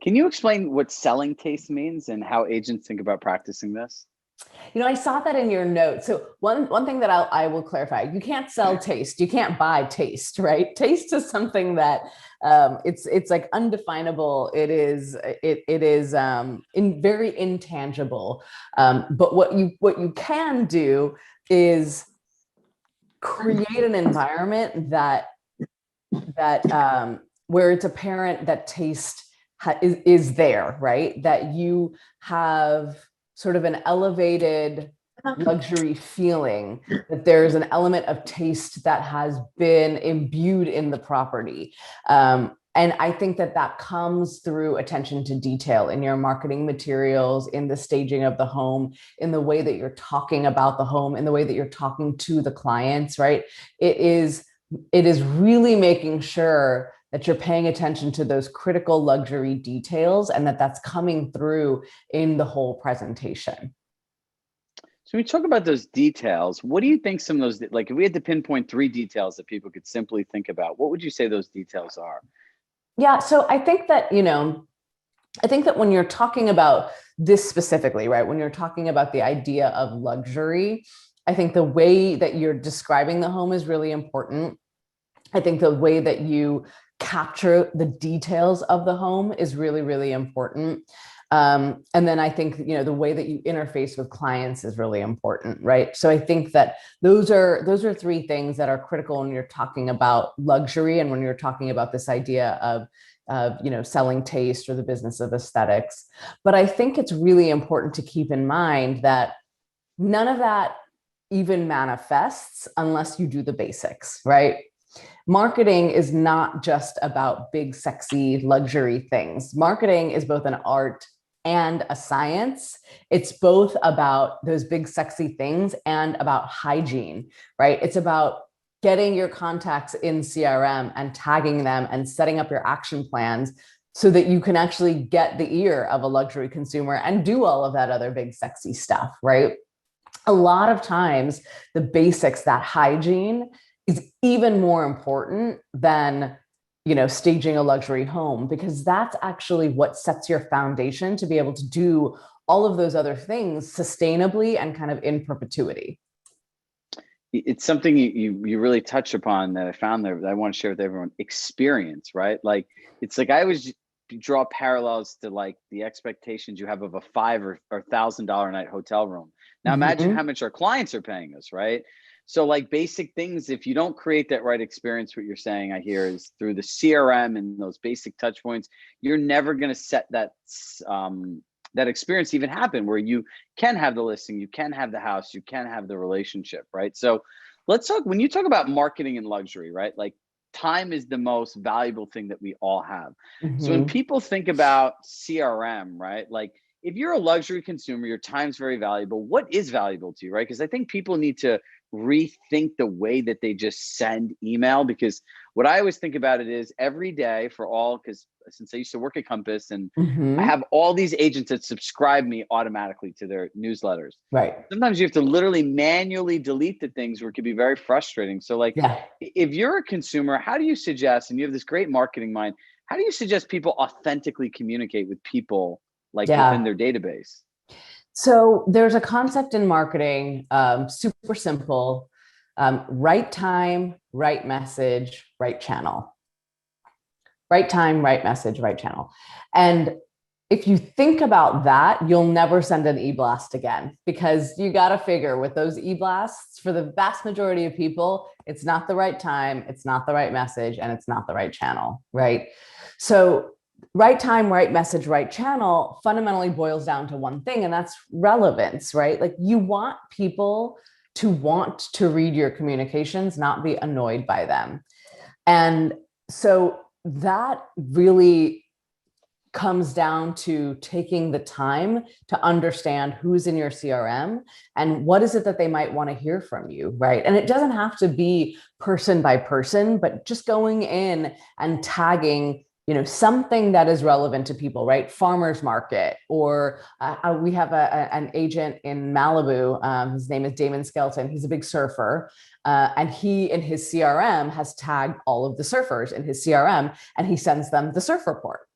Can you explain what selling taste means and how agents think about practicing this? I saw that in your notes. So one thing that I will clarify: you can't sell taste. You can't buy taste, right? Taste is something that it's like undefinable. It is in very intangible. But what you can do is create an environment that where it's apparent that taste is there, right? That you have sort of an elevated luxury feeling, that there's an element of taste that has been imbued in the property. And I think that that comes through attention to detail in your marketing materials, in the staging of the home, in the way that you're talking about the home, in the way that you're talking to the clients, right? It is it is really making sure that you're paying attention to those critical luxury details and that that's coming through in the whole presentation. So when we talk about those details, what do you think some of those, like if we had to pinpoint three details that people could simply think about, what would you say those details are? Yeah, so I think that when you're talking about this specifically, right, when you're talking about the idea of luxury, I think the way that you're describing the home is really important. I think the way that you capture the details of the home is really, really important. And then I think, the way that you interface with clients is really important, right? So I think that those are three things that are critical when you're talking about luxury and when you're talking about this idea of selling taste or the business of aesthetics. But I think it's really important to keep in mind that none of that even manifests unless you do the basics, right? Marketing is not just about big, sexy luxury things. Marketing is both an art and a science. It's both about those big, sexy things and about hygiene, right? It's about getting your contacts in CRM and tagging them and setting up your action plans so that you can actually get the ear of a luxury consumer and do all of that other big, sexy stuff, right? A lot of times, the basics, that hygiene, is even more important than staging a luxury home, because that's actually what sets your foundation to be able to do all of those other things sustainably and kind of in perpetuity. It's something you really touched upon that I found there that I want to share with everyone. Experience, right? Like it's like I always draw parallels to like the expectations you have of a five or $1,000 a night hotel room. Now imagine how Mhm. much our clients are paying us, right? So like basic things, if you don't create that right experience, what you're saying, I hear, is through the CRM and those basic touch points, you're never going to set that experience even happen where you can have the listing, you can have the house, you can have the relationship, right? So let's talk, when you talk about marketing and luxury, right? Like time is the most valuable thing that we all have. So when Mhm. people think about CRM, right? Like if you're a luxury consumer, your time's very valuable. What is valuable to you, right? Because I think people need to rethink the way that they just send email, because what I always think about it is every day for all, because since I used to work at Compass and I Mhm. have all these agents that subscribe me automatically to their newsletters. Right. Sometimes you have to literally manually delete the things where it can be very frustrating. So like Yeah. if you're a consumer, how do you suggest, and you have this great marketing mind, how do you suggest people authentically communicate with people like within Yeah. their database? So there's a concept in marketing, super simple: right time, right message, right channel. Right time, right message, right channel. And if you think about that, you'll never send an e-blast again, because you got to figure with those e-blasts, for the vast majority of people, it's not the right time, it's not the right message, and it's not the right channel, right? So right time, right message, right channel fundamentally boils down to one thing, and that's relevance, right? Like you want people to want to read your communications, not be annoyed by them. And so that really comes down to taking the time to understand who's in your CRM and what is it that they might want to hear from you, right? And it doesn't have to be person by person, but just going in and tagging something that is relevant to people, right? Farmers market, or we have an agent in Malibu. His name is Damon Skelton. He's a big surfer. And he, in his CRM, has tagged all of the surfers in his CRM, and he sends them the surf report.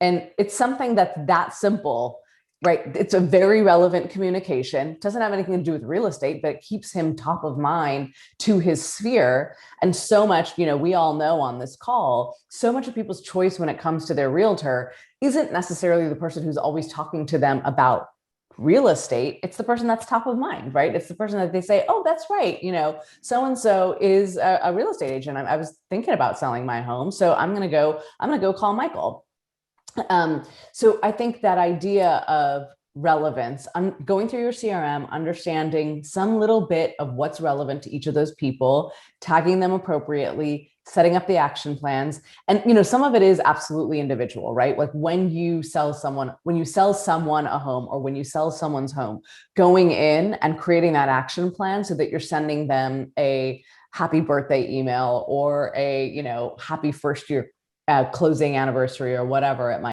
And it's something that's that simple, right? It's a very relevant communication. It doesn't have anything to do with real estate, but it keeps him top of mind to his sphere. And so much, we all know on this call, so much of people's choice when it comes to their realtor isn't necessarily the person who's always talking to them about real estate. It's the person that's top of mind, right? It's the person that they say, oh, that's right, so-and-so is a real estate agent. I was thinking about selling my home, so I'm going to go call Michael. So I think that idea of relevance, going through your CRM, understanding some little bit of what's relevant to each of those people, tagging them appropriately, setting up the action plans. And, some of it is absolutely individual, right? Like when you sell someone a home, or when you sell someone's home, going in and creating that action plan so that you're sending them a happy birthday email or a, happy first year closing anniversary or whatever it might